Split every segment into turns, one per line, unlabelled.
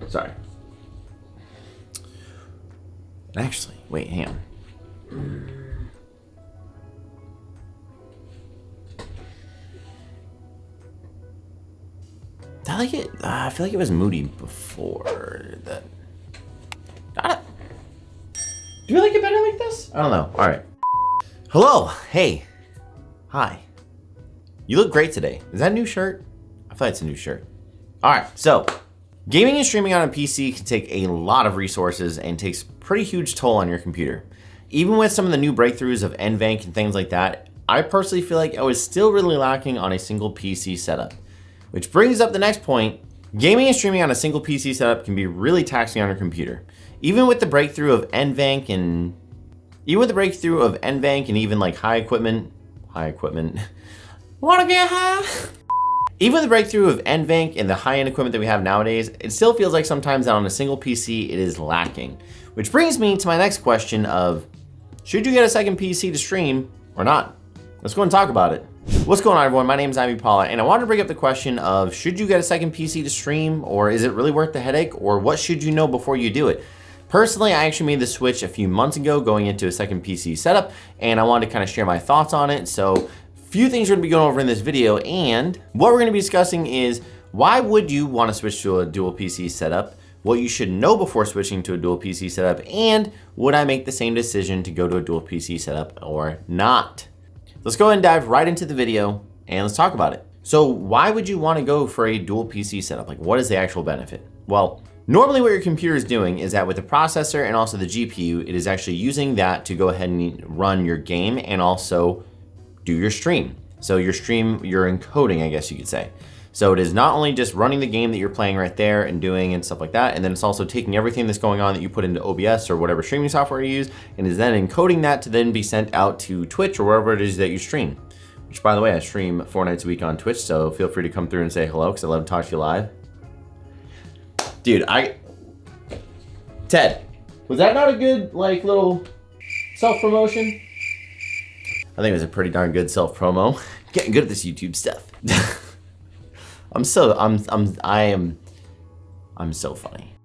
Sorry. Actually, wait, hang on. Did I like it? I feel like it was moody before that. Do you like it better like this? I don't know. All right. Hello. Hey. Hi. You look great today. Is that a new shirt? I feel like it's a new shirt. All right. So, gaming and streaming on a PC can take a lot of resources and takes pretty huge toll on your computer. Even with some of the new breakthroughs of NVENC and things like that, I personally feel like I was still really lacking on a single PC setup. Which brings up the next point. Gaming and streaming on a single PC setup can be really taxing on your computer. Even with the breakthrough of NVENC and even like high equipment, wanna get high? Even with the breakthrough of NVENC and the high-end equipment that we have nowadays, it still feels like sometimes that on a single PC it is lacking. Which brings me to my next question of, should you get a second PC to stream or not? Let's go and talk about it. What's going on, everyone? My name is IamBPala, and I wanted to bring up the question of, should you get a second PC to stream, or is it really worth the headache, or what should you know before you do it? Personally, I actually made the switch a few months ago going into a second PC setup, and I wanted to kind of share my thoughts on it. So, few things we're gonna be going over in this video, and what we're gonna be discussing is, why would you wanna switch to a dual PC setup, what you should know before switching to a dual PC setup, and would I make the same decision to go to a dual PC setup or not? Let's go ahead and dive right into the video and let's talk about it. So why would you want to go for a dual PC setup? Like, what is the actual benefit? Well, normally what your computer is doing is that with the processor and also the GPU, it is actually using that to go ahead and run your game and also do your stream. So your stream, you're encoding, I guess you could say. So it is not only just running the game that you're playing right there and doing and stuff like that, and then it's also taking everything that's going on that you put into OBS or whatever streaming software you use, and is then encoding that to then be sent out to Twitch or wherever it is that you stream. Which, by the way, I stream 4 nights a week on Twitch, so feel free to come through and say hello, because I love to talk to you live. Dude, Ted, was that not a good, like, little self-promotion? I think it was a pretty darn good self-promo. Getting good at this YouTube stuff. I'm so funny.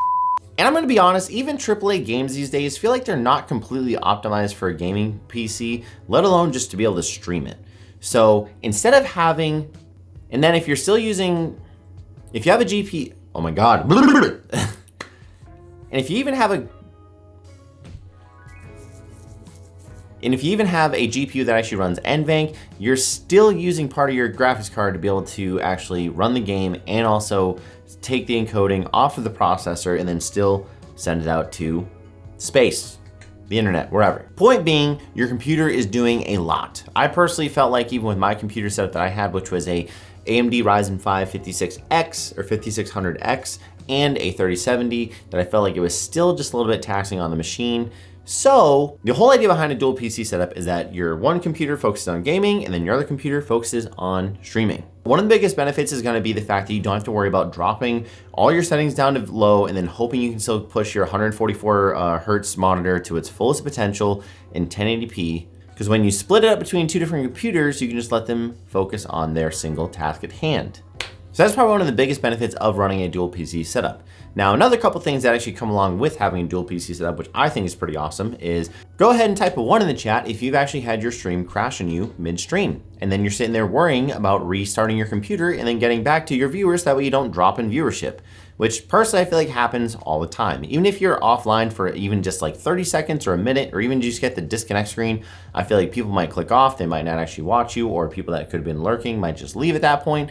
And I'm gonna be honest, even AAA games these days feel like they're not completely optimized for a gaming PC, let alone just to be able to stream it. So instead of having, and then if you're still using, if you have a GPU, oh my God. And if you even have a GPU that actually runs NVENC, you're still using part of your graphics card to be able to actually run the game and also take the encoding off of the processor and then still send it out to space, the internet, wherever. Point being, your computer is doing a lot. I personally felt like even with my computer setup that I had, which was a AMD Ryzen 5 56X or 5600X and a 3070, that I felt like it was still just a little bit taxing on the machine. So the whole idea behind a dual PC setup is that your one computer focuses on gaming and then your other computer focuses on streaming. One of the biggest benefits is gonna be the fact that you don't have to worry about dropping all your settings down to low and then hoping you can still push your 144 hertz monitor to its fullest potential in 1080p. Because when you split it up between two different computers, you can just let them focus on their single task at hand. So that's probably one of the biggest benefits of running a dual PC setup. Now, another couple things that actually come along with having a dual PC setup, which I think is pretty awesome, is go ahead and type a 1 in the chat if you've actually had your stream crash on you mid-stream. And then you're sitting there worrying about restarting your computer and then getting back to your viewers, that way you don't drop in viewership, which personally I feel like happens all the time. Even if you're offline for even just like 30 seconds or a minute, or even just get the disconnect screen, I feel like people might click off, they might not actually watch you, or people that could have been lurking might just leave at that point.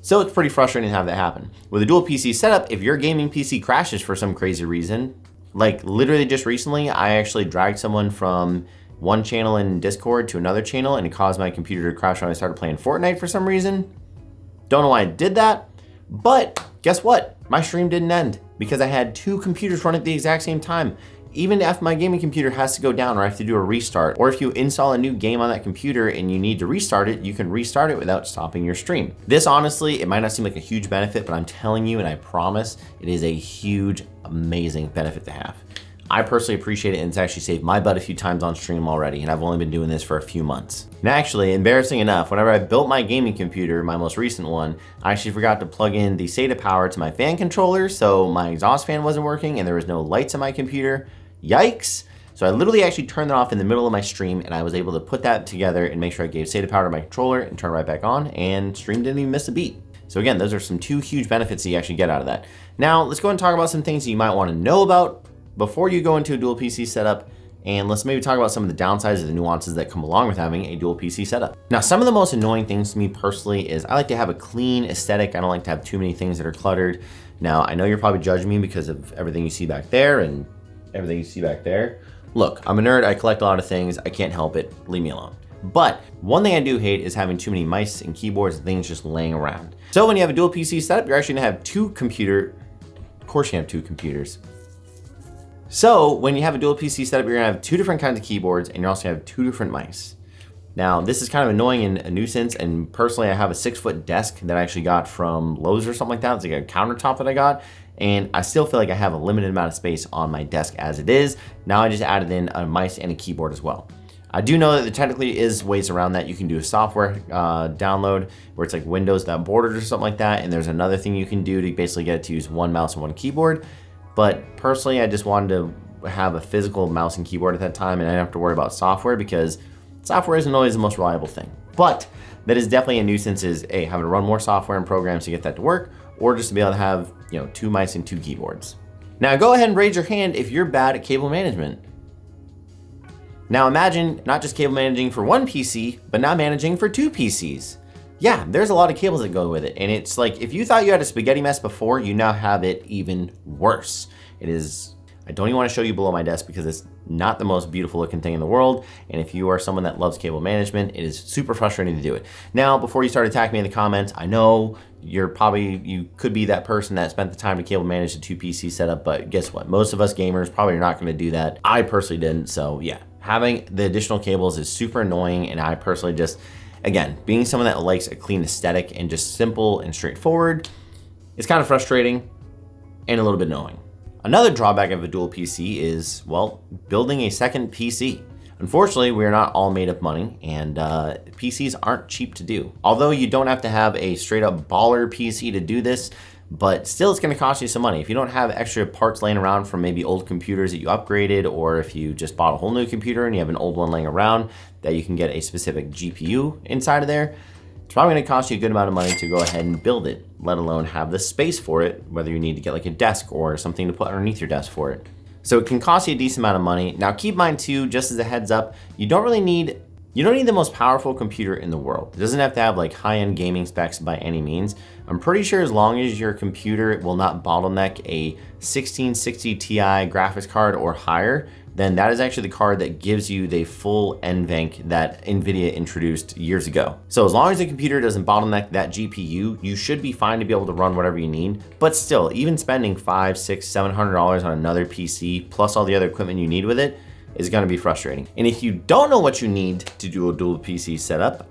So it's pretty frustrating to have that happen. With a dual PC setup, if your gaming PC crashes for some crazy reason, like literally just recently, I actually dragged someone from one channel in Discord to another channel and it caused my computer to crash when I started playing Fortnite for some reason. Don't know why I did that, but guess what? My stream didn't end because I had 2 computers running at the exact same time. Even if my gaming computer has to go down or I have to do a restart, or if you install a new game on that computer and you need to restart it, you can restart it without stopping your stream. This honestly, it might not seem like a huge benefit, but I'm telling you and I promise it is a huge, amazing benefit to have. I personally appreciate it, and it's actually saved my butt a few times on stream already, and I've only been doing this for a few months. Now actually, embarrassing enough, whenever I built my gaming computer, my most recent one, I actually forgot to plug in the SATA power to my fan controller, so my exhaust fan wasn't working and there was no lights on my computer. Yikes. So I literally actually turned that off in the middle of my stream, and I was able to put that together and make sure I gave SATA power to my controller and turn it right back on, and stream didn't even miss a beat. So again, those are some two huge benefits that you actually get out of that. Now, let's go ahead and talk about some things that you might want to know about before you go into a dual PC setup, and let's maybe talk about some of the downsides or the nuances that come along with having a dual PC setup. Now, some of the most annoying things to me personally is I like to have a clean aesthetic. I don't like to have too many things that are cluttered. Now, I know you're probably judging me because of everything you see back there and everything you see back there. Look, I'm a nerd, I collect a lot of things, I can't help it, leave me alone. But one thing I do hate is having too many mice and keyboards and things just laying around. So when you have a dual PC setup, you're actually gonna have of course you have two computers. So when you have a dual PC setup, you're gonna have two different kinds of keyboards, and you're also gonna have two different mice. Now, this is kind of annoying and a nuisance, and personally I have a 6-foot desk that I actually got from Lowe's or something like that. It's like a countertop that I got, and I still feel like I have a limited amount of space on my desk as it is. Now I just added in a mice and a keyboard as well. I do know that there technically is ways around that. You can do a software download where it's like Windows.borders or something like that, and there's another thing you can do to basically get it to use one mouse and one keyboard. But personally, I just wanted to have a physical mouse and keyboard at that time, and I didn't have to worry about software because software isn't always the most reliable thing. But that is definitely a nuisance, is A, having to run more software and programs to get that to work, or just to be able to have, two mice and two keyboards. Now go ahead and raise your hand if you're bad at cable management. Now imagine not just cable managing for one PC, but now managing for two PCs. Yeah, there's a lot of cables that go with it. And it's like, if you thought you had a spaghetti mess before, you now have it even worse. It is, I don't even want to show you below my desk because it's not the most beautiful looking thing in the world. And if you are someone that loves cable management, it is super frustrating to do it. Now, before you start attacking me in the comments, I know you could be that person that spent the time to cable manage the two PC setup, but guess what? Most of us gamers probably are not going to do that. I personally didn't, so yeah. Having the additional cables is super annoying, and I personally just, again, being someone that likes a clean aesthetic and just simple and straightforward, it's kind of frustrating and a little bit annoying. Another drawback of a dual PC is, well, building a second PC. Unfortunately, we're not all made of money, and PCs aren't cheap to do. Although you don't have to have a straight up baller PC to do this, but still it's gonna cost you some money. If you don't have extra parts laying around from maybe old computers that you upgraded, or if you just bought a whole new computer and you have an old one laying around that you can get a specific GPU inside of there, it's probably gonna cost you a good amount of money to go ahead and build it, let alone have the space for it, whether you need to get like a desk or something to put underneath your desk for it. So it can cost you a decent amount of money. Now keep in mind too, just as a heads up, you don't need the most powerful computer in the world. It doesn't have to have like high-end gaming specs by any means. I'm pretty sure as long as your computer will not bottleneck a 1660 Ti graphics card or higher, then that is actually the card that gives you the full NVENC that NVIDIA introduced years ago. So as long as the computer doesn't bottleneck that GPU, you should be fine to be able to run whatever you need. But still, even spending $500, $600, $700 on another PC, plus all the other equipment you need with it, is gonna be frustrating. And if you don't know what you need to do a dual PC setup,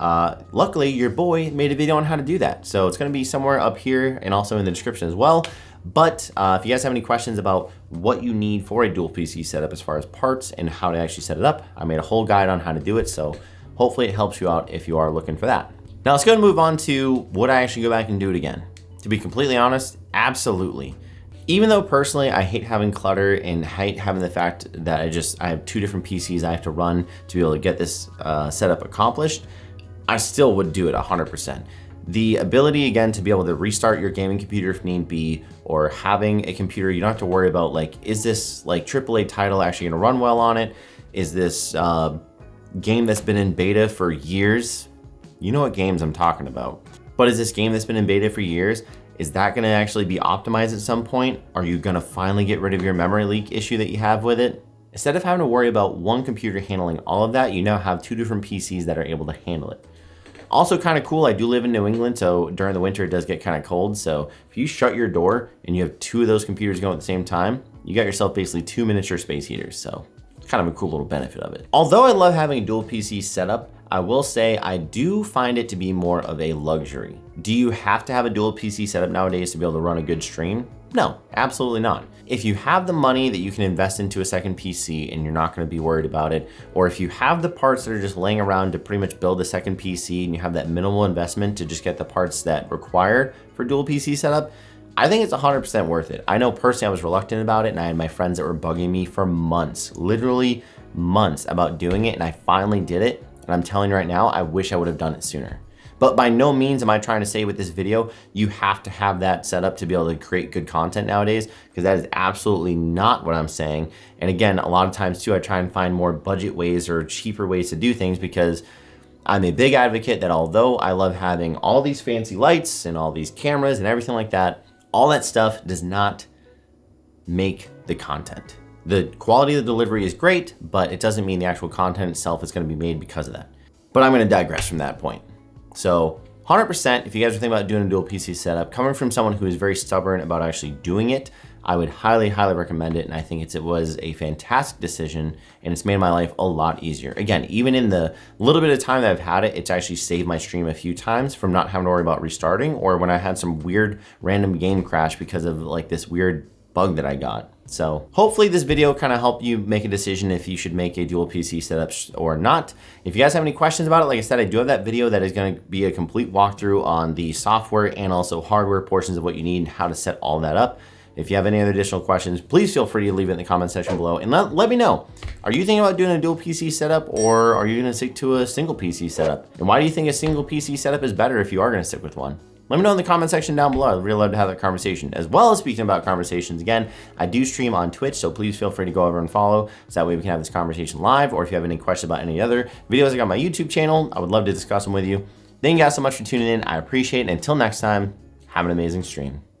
luckily your boy made a video on how to do that. So it's gonna be somewhere up here and also in the description as well. But if you guys have any questions about what you need for a dual PC setup as far as parts and how to actually set it up, I made a whole guide on how to do it. So hopefully it helps you out if you are looking for that. Now let's go and move on to would I actually go back and do it again? To be completely honest, absolutely. Even though personally I hate having clutter and hate having the fact that I have two different PCs I have to run to be able to get this setup accomplished, I still would do it 100%. The ability, again, to be able to restart your gaming computer if need be, or having a computer you don't have to worry about, like, is this like AAA title actually gonna run well on it? Is this game that's been in beta for years? You know what games I'm talking about. But is this game that's been in beta for years, is that gonna actually be optimized at some point? Are you gonna finally get rid of your memory leak issue that you have with it? Instead of having to worry about one computer handling all of that, you now have two different PCs that are able to handle it. Also kind of cool, I do live in New England, so during the winter it does get kind of cold. So if you shut your door and you have two of those computers going at the same time, you got yourself basically two miniature space heaters. So it's kind of a cool little benefit of it. Although I love having a dual PC setup, I will say I do find it to be more of a luxury. Do you have to have a dual PC setup nowadays to be able to run a good stream? No, absolutely not. If you have the money that you can invest into a second PC and you're not gonna be worried about it, or if you have the parts that are just laying around to pretty much build a second PC and you have that minimal investment to just get the parts that required for dual PC setup, I think it's 100% worth it. I know personally I was reluctant about it, and I had my friends that were bugging me for months, literally months, about doing it, and I finally did it. And I'm telling you right now, I wish I would have done it sooner. But by no means am I trying to say with this video, you have to have that set up to be able to create good content nowadays, because that is absolutely not what I'm saying. And again, a lot of times too, I try and find more budget ways or cheaper ways to do things, because I'm a big advocate that although I love having all these fancy lights and all these cameras and everything like that, all that stuff does not make the content. The quality of the delivery is great, but it doesn't mean the actual content itself is going to be made because of that. But I'm going to digress from that point. So 100%, if you guys are thinking about doing a dual PC setup, coming from someone who is very stubborn about actually doing it, I would highly, highly recommend it. And I think it was a fantastic decision, and it's made my life a lot easier. Again, even in the little bit of time that I've had it, it's actually saved my stream a few times from not having to worry about restarting, or when I had some weird random game crash because of like this weird bug that I got. So hopefully this video kind of helped you make a decision if you should make a dual PC setup or not. If you guys have any questions about it, like I said, I do have that video that is going to be a complete walkthrough on the software and also hardware portions of what you need and how to set all that up. If you have any other additional questions, please feel free to leave it in the comment section below, and let me know. Are you thinking about doing a dual PC setup, or are you going to stick to a single PC setup? And why do you think a single PC setup is better if you are going to stick with one? Let me know in the comment section down below. I'd really love to have that conversation. As well as speaking about conversations, again, I do stream on Twitch, so please feel free to go over and follow, so that way we can have this conversation live. Or if you have any questions about any other videos I got on my YouTube channel, I would love to discuss them with you. Thank you guys so much for tuning in. I appreciate it. And until next time, have an amazing stream.